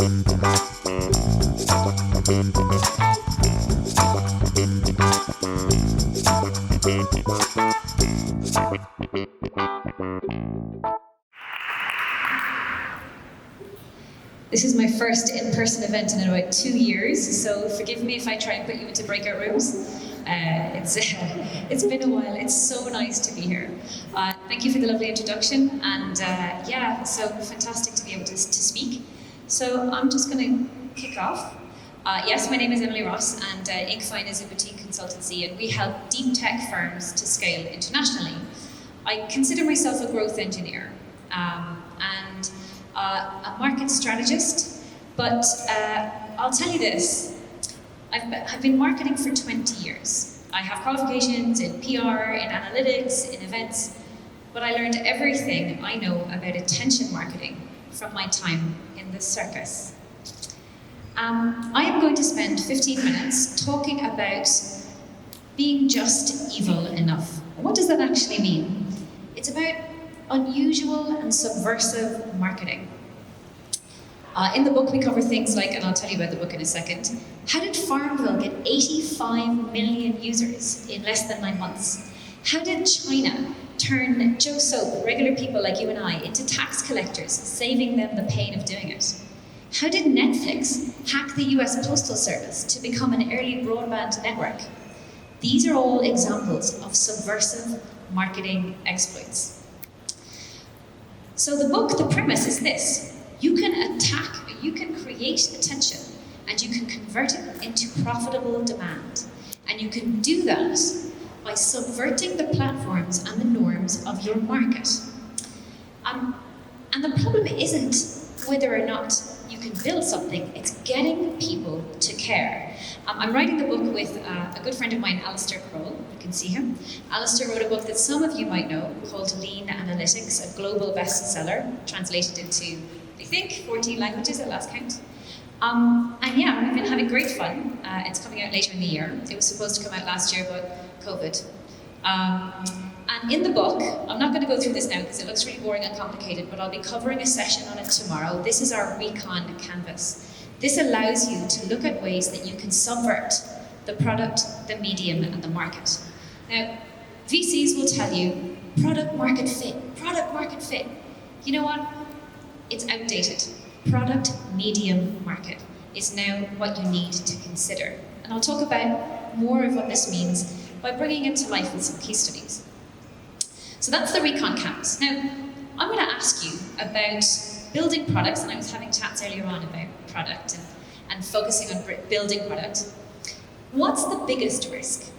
This is my first in-person event in about 2 years, so forgive me if I try and put you into breakout rooms. It's been a while. It's so nice to be here. Thank you for the lovely introduction, and so fantastic to be able to speak. So I'm just going to kick off. Yes, my name is Emily Ross, and Inkvine is a boutique consultancy, and we help deep tech firms to scale internationally. I consider myself a growth engineer and a market strategist, but I'll tell you this. I've been marketing for 20 years. I have qualifications in PR, in analytics, in events, but I learned everything I know about attention marketing from my time in the circus. I am going to spend 15 minutes talking about being just evil enough. What does that actually mean? It's about unusual and subversive marketing. In the book we cover things like, and I'll tell you about the book in a second, how did Farmville get 85 million users in less than 9 months? How did China turn Joe Soap, regular people like you and I, into tax collectors, saving them the pain of doing it? How did Netflix hack the US Postal Service to become an early broadband network? These are all examples of subversive marketing exploits. So the book, the premise is this. You can create attention, and you can convert it into profitable demand. And you can do that by subverting the platforms and the norms of your market. And the problem isn't whether or not you can build something, it's getting people to care. I'm writing the book with a good friend of mine, Alistair Croll. You can see him. Alistair wrote a book that some of you might know called Lean Analytics, a global bestseller, translated into, I think, 14 languages at last count. We've been having great fun. It's coming out later in the year. It was supposed to come out last year, but COVID. And in the book, I'm not going to go through this now because it looks really boring and complicated, but I'll be covering a session on it tomorrow. This is our recon canvas. This allows you to look at ways that you can subvert the product, the medium, and the market. Now, VCs will tell you, product market fit, product market fit. You know what? It's outdated. Product, medium, market is now what you need to consider. And I'll talk about more of what this means by bringing it to life with some case studies. So that's the recon canvas. Now, I'm going to ask you about building products, and I was having chats earlier on about product and focusing on building product. What's the biggest risk?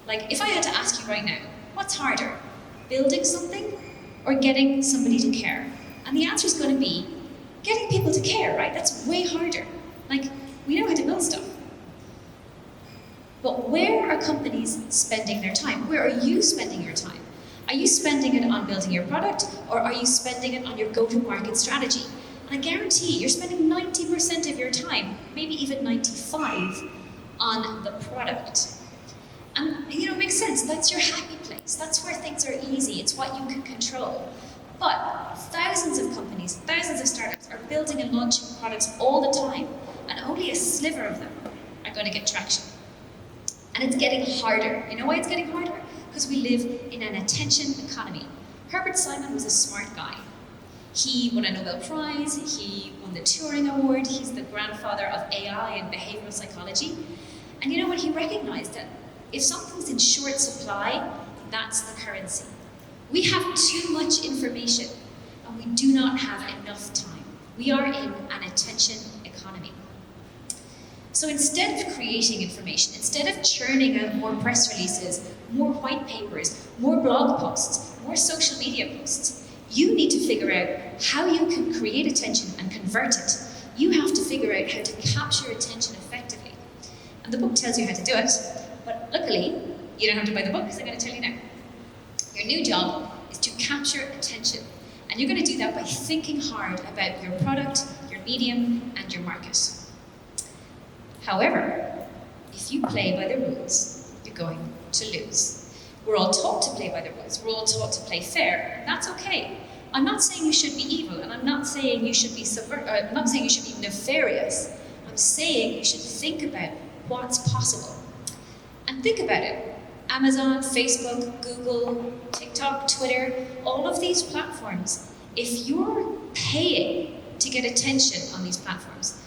Like, if I had to ask you right now, what's harder, building something or getting somebody to care? And the answer is going to be getting people to care, right? That's way harder. Like, we know how to build stuff. But where are companies spending their time? Where are you spending your time? Are you spending it on building your product, or are you spending it on your go-to-market strategy? And I guarantee you're spending 90% of your time, maybe even 95%, on the product. And it makes sense. That's your happy place. That's where things are easy. It's what you can control. But thousands of companies, thousands of startups are building and launching products all the time, and only a sliver of them are going to get traction. And it's getting harder. You know why it's getting harder? Because we live in an attention economy. Herbert Simon was a smart guy. He won a Nobel Prize, he won the Turing Award, he's the grandfather of AI and behavioral psychology. And you know what? He recognized that if something's in short supply, that's the currency. We have too much information, and we do not have enough time. We are in an attention economy. So instead of creating information, instead of churning out more press releases, more white papers, more blog posts, more social media posts, you need to figure out how you can create attention and convert it. You have to figure out how to capture attention effectively. And the book tells you how to do it, but luckily, you don't have to buy the book because I'm going to tell you now. Your new job is to capture attention. And you're going to do that by thinking hard about your product, your medium, and your market. However, if you play by the rules, you're going to lose. We're all taught to play by the rules. We're all taught to play fair, and that's okay. I'm not saying you should be evil, and I'm not saying you should be I'm not saying you should be nefarious. I'm saying you should think about what's possible. And think about it. Amazon, Facebook, Google, TikTok, Twitter, all of these platforms, if you're paying to get attention on these platforms,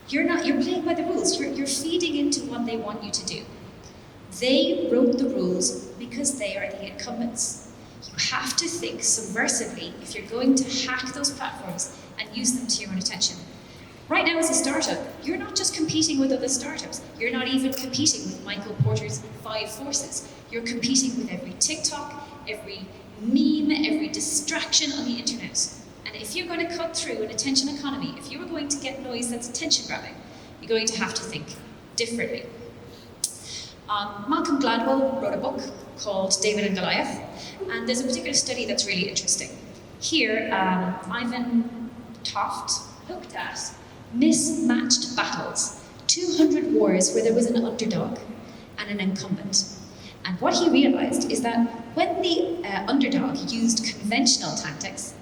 you're playing by the rules. You're feeding into what they want you to do. They wrote the rules because they are the incumbents. You have to think subversively if you're going to hack those platforms and use them to your own attention. Right now as a startup, you're not just competing with other startups. You're not even competing with Michael Porter's 5 Forces. You're competing with every TikTok, every meme, every distraction on the internet. And if you're going to cut through an attention economy, if you are going to get noise that's attention grabbing, you're going to have to think differently. Malcolm Gladwell wrote a book called David and Goliath, and there's a particular study that's really interesting. Here, Ivan Toft looked at mismatched battles, 200 wars where there was an underdog and an incumbent. And what he realized is that when the underdog used conventional tactics,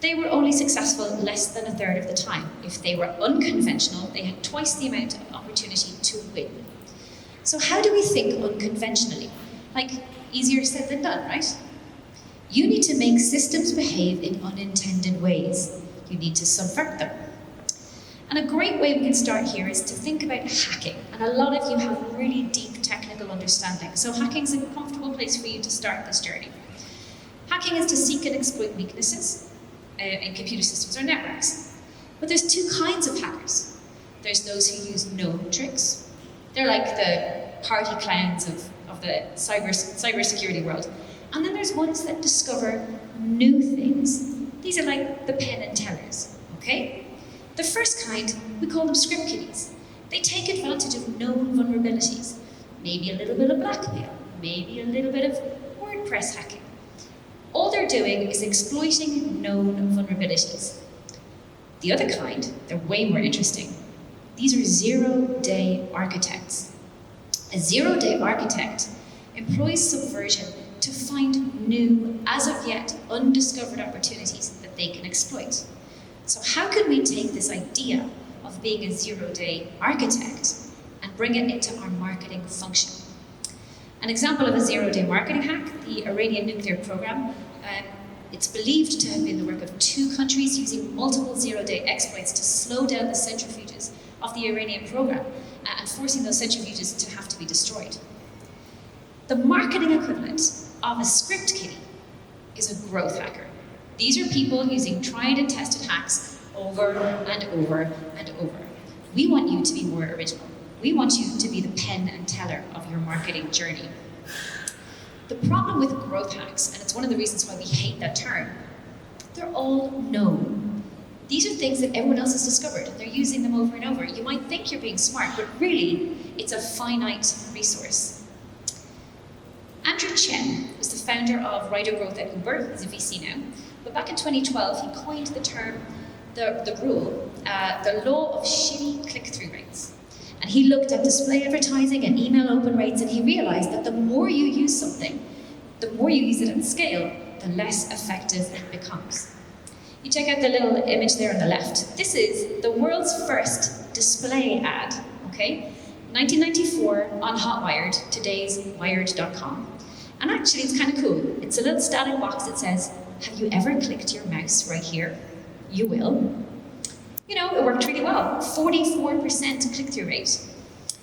they were only successful less than a third of the time. If they were unconventional, they had twice the amount of opportunity to win. So how do we think unconventionally? Like, easier said than done, right? You need to make systems behave in unintended ways. You need to subvert them. And a great way we can start here is to think about hacking. And a lot of you have really deep technical understanding. So hacking is a comfortable place for you to start this journey. Hacking is to seek and exploit weaknesses in computer systems or networks. But there's 2 kinds of hackers. There's those who use known tricks. They're like the party clowns of the cybersecurity world. And then there's ones that discover new things. These are like the Penn and Tellers, okay? The first kind, we call them script kiddies. They take advantage of known vulnerabilities. Maybe a little bit of blackmail, maybe a little bit of WordPress hacking. All they're doing is exploiting known vulnerabilities. The other kind, they're way more interesting. These are zero-day architects. A zero-day architect employs subversion to find new, as of yet undiscovered opportunities that they can exploit. So how can we take this idea of being a zero-day architect and bring it into our marketing function? An example of a zero-day marketing hack, the Iranian nuclear program. It's believed to have been the work of 2 countries using multiple zero-day exploits to slow down the centrifuges of the Iranian program and forcing those centrifuges to have to be destroyed. The marketing equivalent of a script kiddie is a growth hacker. These are people using tried and tested hacks over and over and over. We want you to be more original. We want you to be the Penn and Teller of your marketing journey. The problem with growth hacks, and it's one of the reasons why we hate that term, they're all known. These are things that everyone else has discovered, and they're using them over and over. You might think you're being smart, but really, it's a finite resource. Andrew Chen was the founder of Rider Growth at Uber. He's a VC now. But back in 2012, he coined the term, the rule, the law of shitty click-through rates. And he looked at display advertising and email open rates, and he realized that the more you use something, the more you use it at scale, the less effective it becomes. You check out the little image there on the left. This is the world's first display ad, okay? 1994 on Hotwired, today's wired.com. And actually it's kind of cool. It's a little static box that says, have you ever clicked your mouse right here? You will. You know, it worked really well. 44% click-through rate.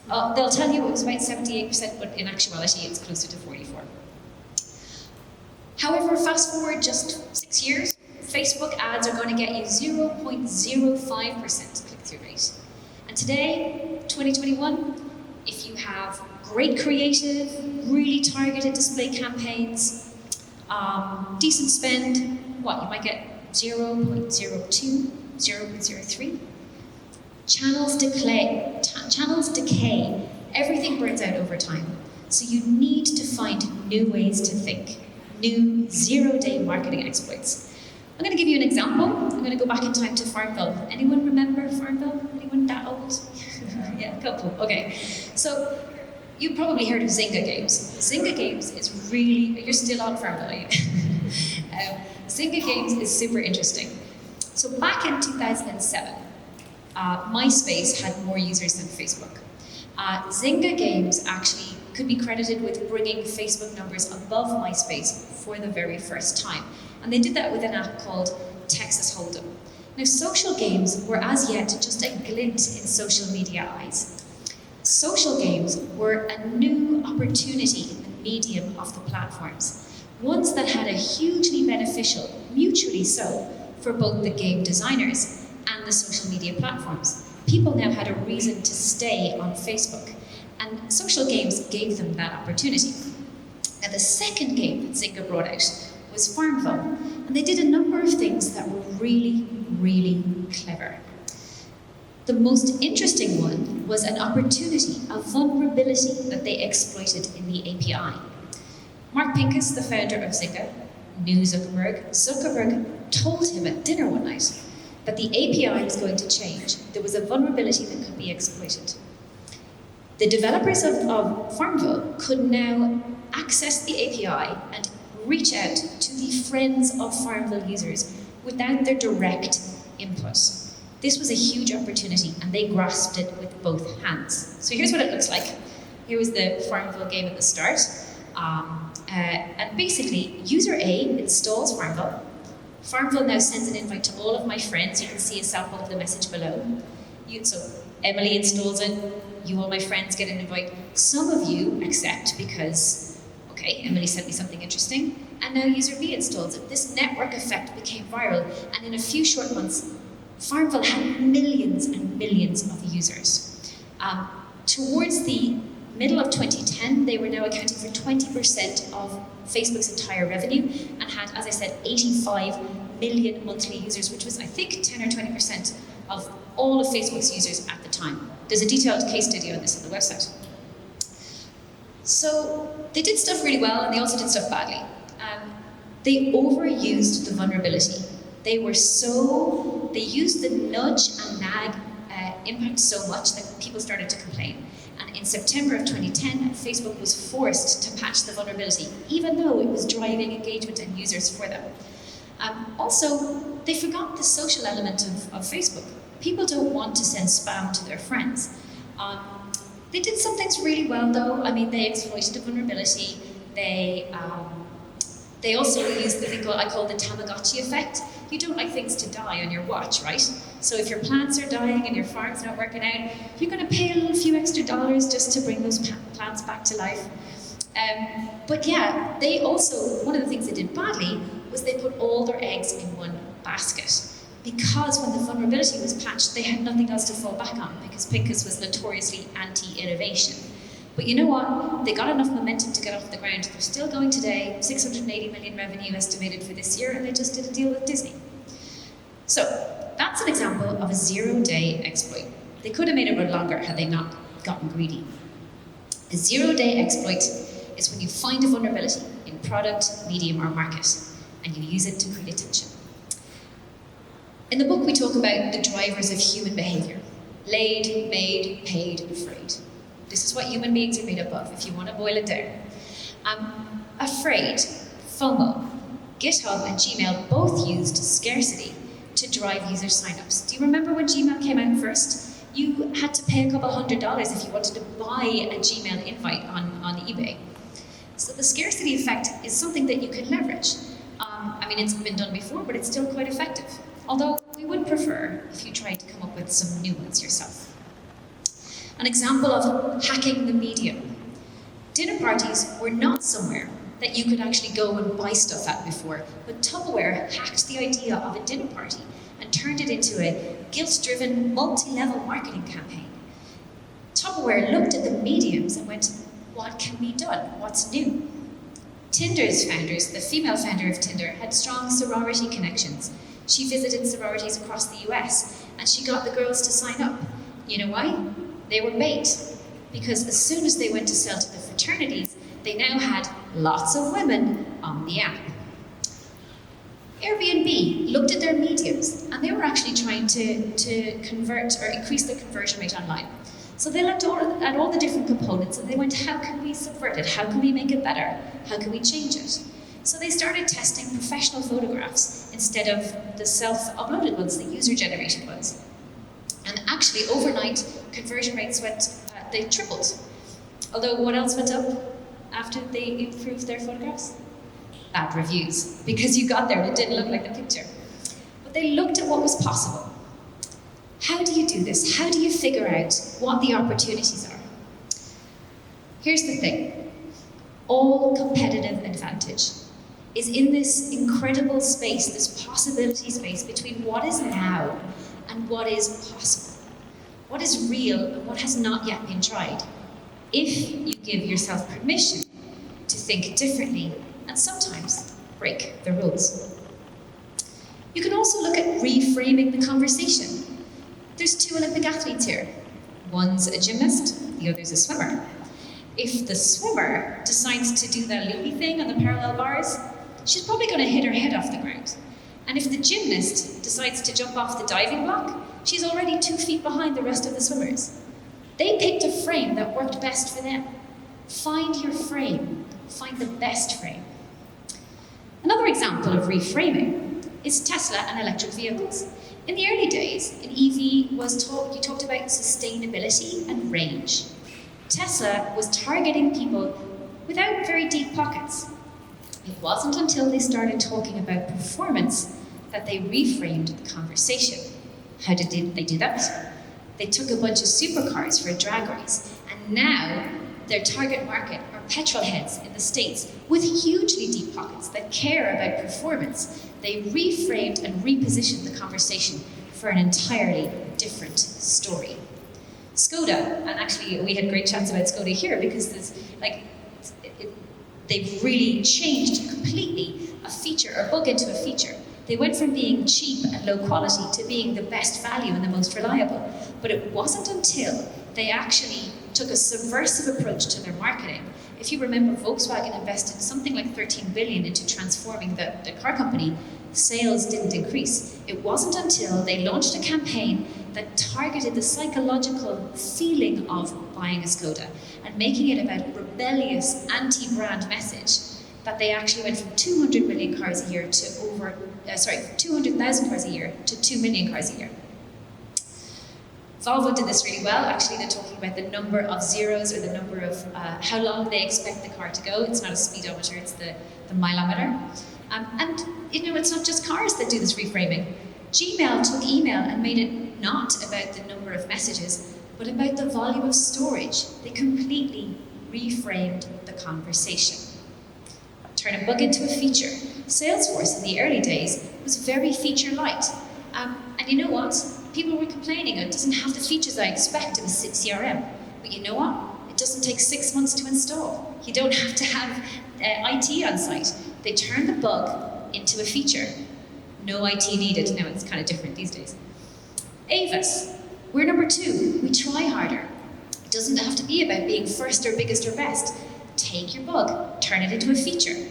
They'll tell you it was about 78%, but in actuality it's closer to 44. However, fast forward just 6 years, Facebook ads are going to get you 0.05% click-through rate. And today, 2021, if you have great creative, really targeted display campaigns, decent spend, you might get 0.02, 0.03. Channels decay. Everything burns out over time. So you need to find new ways to think, new zero-day marketing exploits. I'm going to give you an example. I'm going to go back in time to Farmville. Anyone remember Farmville? Anyone that old? Yeah, a couple. Okay. So you probably heard of Zynga Games. Zynga Games is really, you're still on Farmville, Zynga Games is super interesting. So back in 2007, MySpace had more users than Facebook. Zynga Games actually could be credited with bringing Facebook numbers above MySpace for the very first time. And they did that with an app called Texas Hold'em. Now, social games were as yet just a glint in social media eyes. Social games were a new opportunity in the medium of the platforms, ones that had a hugely beneficial, mutually so, for both the game designers and the social media platforms. People now had a reason to stay on Facebook, and social games gave them that opportunity. Now, the second game that Zynga brought out was Farmville, and they did a number of things that were really, really clever. The most interesting one was an opportunity, a vulnerability that they exploited in the API. Mark Pincus, the founder of Zynga, knew Zuckerberg. Zuckerberg told him at dinner one night that the API was going to change. There was a vulnerability that could be exploited. The developers of Farmville could now access the API and reach out to the friends of Farmville users without their direct input. This was a huge opportunity, and they grasped it with both hands. So here's what it looks like. Here was the Farmville game at the start. And basically, user A installs Farmville. Farmville now sends an invite to all of my friends. You can see a sample of the message below. So Emily installs it. You, all my friends, get an invite. Some of you accept because, okay, Emily sent me something interesting. And now user B installs it. This network effect became viral. And in a few short months, Farmville had millions and millions of users. Towards the middle of 2010, they were now accounting for 20% of Facebook's entire revenue and had, as I said, 85 million monthly users, which was, I think, 10 or 20% of all of Facebook's users at the time. There's a detailed case study on this on the website. So they did stuff really well, and they also did stuff badly. They overused the vulnerability. They used the nudge and nag impact so much that people started to complain. And in September of 2010, Facebook was forced to patch the vulnerability, even though it was driving engagement and users for them. Also, they forgot the social element of Facebook. People don't want to send spam to their friends. They did some things really well, though. I mean, they exploited a vulnerability. They also used the thing I call the Tamagotchi effect. You don't like things to die on your watch, right? So if your plants are dying and your farm's not working out, you're going to pay a little few extra dollars just to bring those plants back to life. But yeah, they also, one of the things they did badly was they put all their eggs in one basket. Because when the vulnerability was patched, they had nothing else to fall back on, because Pincus was notoriously anti-innovation. But you know what? They got enough momentum to get off the ground. They're still going today, 680 million revenue estimated for this year, and they just did a deal with Disney. So that's an example of a zero-day exploit. They could have made it run longer had they not gotten greedy. A zero-day exploit is when you find a vulnerability in product, medium, or market, and you use it to create attention. In the book, we talk about the drivers of human behavior: laid, made, paid, and afraid. This is what human beings are made up of, if you want to boil it down. Afraid, FOMO, GitHub and Gmail both used scarcity to drive user signups. Do you remember when Gmail came out first? You had to pay a couple $100 if you wanted to buy a Gmail invite on eBay. So the scarcity effect is something that you can leverage. I mean, it's been done before, but it's still quite effective. Although we would prefer if you tried to come up with some new ones yourself. An example of hacking the medium. Dinner parties were not somewhere that you could actually go and buy stuff at before, but Tupperware hacked the idea of a dinner party and turned it into a guilt-driven, multi-level marketing campaign. Tupperware looked at the mediums and went, what can be done? What's new? Tinder's founders, the female founder of Tinder, had strong sorority connections. She visited sororities across the US, and she got the girls to sign up. You know why? They were bait, because as soon as they went to sell to the fraternities, they now had lots of women on the app. Airbnb looked at their mediums, and they were actually trying to convert or increase their conversion rate online. So they looked at all the different components, and they went, how can we subvert it? How can we make it better? How can we change it? So they started testing professional photographs instead of the self-uploaded ones, the user-generated ones. And actually, overnight, conversion rates they tripled. Although what else went up after they improved their photographs? Bad reviews, because you got there and it didn't look like the picture. But they looked at what was possible. How do you do this? How do you figure out what the opportunities are? Here's the thing. All competitive advantage is in this incredible space, this possibility space between what is now and what is possible. What is real and what has not yet been tried. If you give yourself permission to think differently and sometimes break the rules. You can also look at reframing the conversation. There's two Olympic athletes here. One's a gymnast, the other's a swimmer. If the swimmer decides to do that loopy thing on the parallel bars, she's probably going to hit her head off the ground. And if the gymnast decides to jump off the diving block, she's already 2 feet behind the rest of the swimmers. They picked a frame that worked best for them. Find your frame. Find the best frame. Another example of reframing is Tesla and electric vehicles. In the early days, an EV you talked about sustainability and range. Tesla was targeting people without very deep pockets. It wasn't until they started talking about performance that they reframed the conversation. How did they do that? They took a bunch of supercars for a drag race, and now their target market are petrol heads in the States with hugely deep pockets that care about performance. They reframed and repositioned the conversation for an entirely different story. Skoda, and actually we had great chats about Skoda here because they've really changed completely a feature, or bug into a feature. They went from being cheap and low quality to being the best value and the most reliable. But it wasn't until they actually took a subversive approach to their marketing. If you remember, Volkswagen invested something like 13 billion into transforming the car company. Sales didn't increase. It wasn't until they launched a campaign that targeted the psychological feeling of buying a Skoda and making it about a rebellious anti-brand message that they actually went from 200 million cars a year to 200,000 cars a year to 2 million cars a year. Volvo did this really well. Actually, they're talking about the number of zeros, or the number of how long they expect the car to go. It's not a speedometer, it's the mileometer. And it's not just cars that do this reframing. Gmail took email and made it not about the number of messages, but about the volume of storage. They completely reframed the conversation. Turn a bug into a feature. Salesforce in the early days was very feature light. And you know what? People were complaining it doesn't have the features I expect of a CRM. But you know what? It doesn't take 6 months to install. You don't have to have IT on site. They turned the bug into a feature. No IT needed. Now it's kind of different these days. Avis, we're number 2. We try harder. It doesn't have to be about being first or biggest or best. Take your bug, turn it into a feature.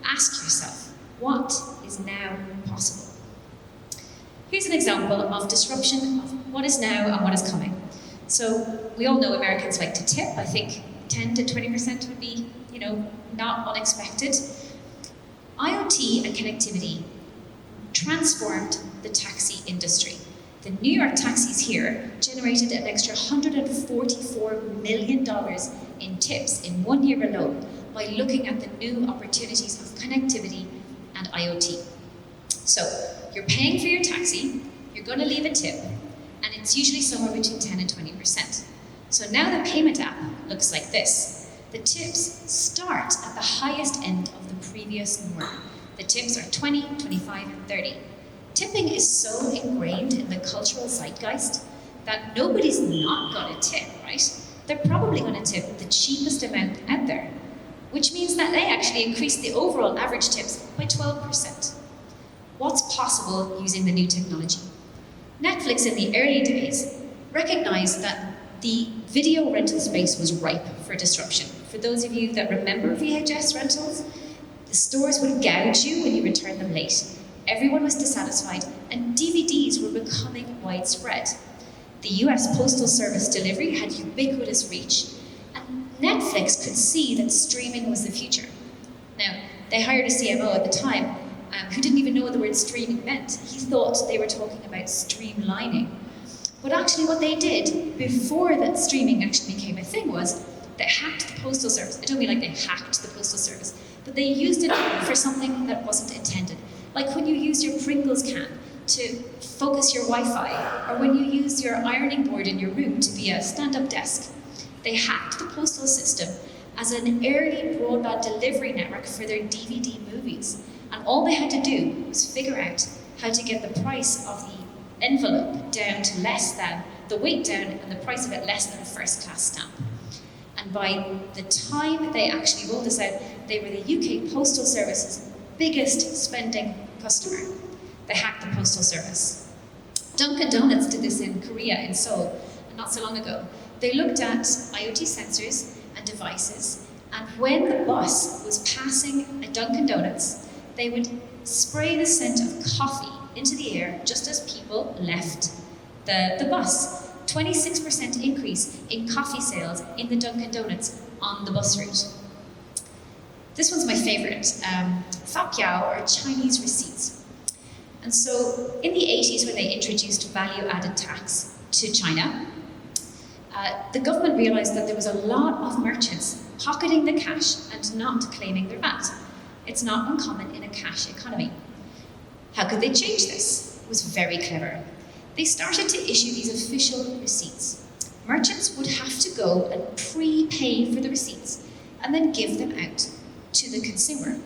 Ask yourself, what is now possible? Here's an example of disruption of what is now and what is coming. So we all know Americans like to tip. I think 10 to 20% would be, not unexpected. IoT and connectivity transformed the taxi industry. The New York taxis here generated an extra $144 million in tips in 1 year alone by looking at the new opportunities of connectivity and IoT. So you're paying for your taxi, you're going to leave a tip, and it's usually somewhere between 10 and 20%. So now the payment app looks like this. The tips start at the highest end of the previous norm. The tips are 20, 25, and 30. Tipping is so ingrained in the cultural zeitgeist that nobody's not going to tip, right? They're probably going to tip the cheapest amount out there, which means that they actually increase the overall average tips by 12%. What's possible using the new technology? Netflix in the early days recognized that the video rental space was ripe for disruption. For those of you that remember VHS rentals, the stores would gouge you when you returned them late. Everyone was dissatisfied, and DVDs were becoming widespread. The US Postal Service delivery had ubiquitous reach, and Netflix could see that streaming was the future. Now, they hired a CMO at the time who didn't even know what the word streaming meant. He thought they were talking about streamlining. But actually what they did before that streaming actually became a thing was they hacked the postal service. I don't mean like they hacked the postal service, but they used it for something that wasn't intended. Like when you use your Pringles can to focus your Wi-Fi, or when you use your ironing board in your room to be a stand-up desk. They hacked the postal system as an early broadband delivery network for their DVD movies. And all they had to do was figure out how to get the price of the envelope down to less than, the weight down and the price of it less than a first-class stamp. And by the time they actually rolled this out, they were the UK Postal Service's biggest spending customer. They hacked the postal service. Dunkin' Donuts did this in Korea, in Seoul, not so long ago. They looked at IoT sensors and devices, and when the bus was passing a Dunkin' Donuts, they would spray the scent of coffee into the air just as people left the bus. 26% increase in coffee sales in the Dunkin' Donuts on the bus route. This one's my favorite, fapiao, or Chinese receipts. And so in the 80s, when they introduced value-added tax to China, the government realized that there was a lot of merchants pocketing the cash and not claiming their VAT. It's not uncommon in a cash economy. How could they change this? It was very clever. They started to issue these official receipts. Merchants would have to go and prepay for the receipts and then give them out to the consumer.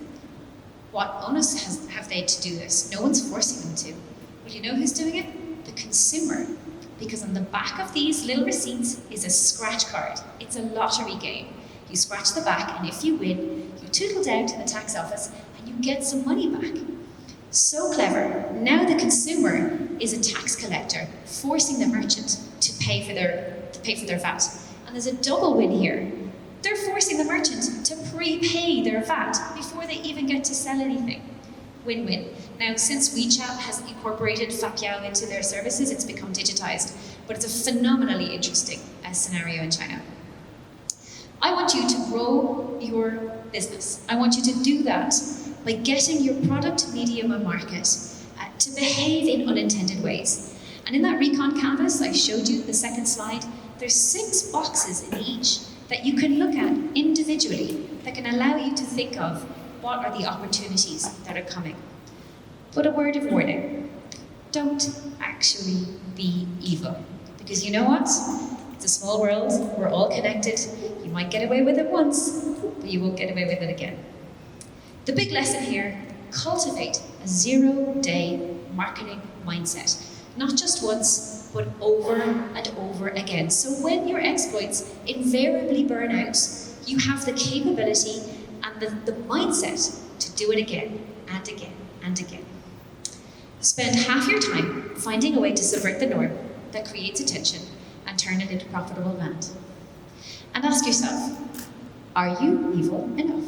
What onus have they to do this? No one's forcing them to. Well, you know who's doing it? The consumer. Because on the back of these little receipts is a scratch card. It's a lottery game. You scratch the back, and if you win, you tootle down to the tax office and you get some money back. So clever. Now the consumer is a tax collector, forcing the merchant to pay for their VAT. And there's a double win here. They're forcing the merchant to prepay their VAT before they even get to sell anything. Win-win. Now, since WeChat has incorporated fapiao into their services, it's become digitized, but it's a phenomenally interesting scenario in China. I want you to grow your business. I want you to do that by getting your product, medium, and market to behave in unintended ways. And in that recon canvas I showed you, the second slide, there's 6 boxes in each that you can look at individually that can allow you to think of what are the opportunities that are coming. But a word of warning, don't actually be evil. Because you know what? It's a small world, we're all connected. You might get away with it once, but you won't get away with it again. The big lesson here, cultivate a 0-day marketing mindset. Not just once, but over and over again. So when your exploits invariably burn out, you have the capability and the mindset to do it again and again and again. Spend half your time finding a way to subvert the norm that creates attention and turn it into profitable demand. And ask yourself, are you evil enough?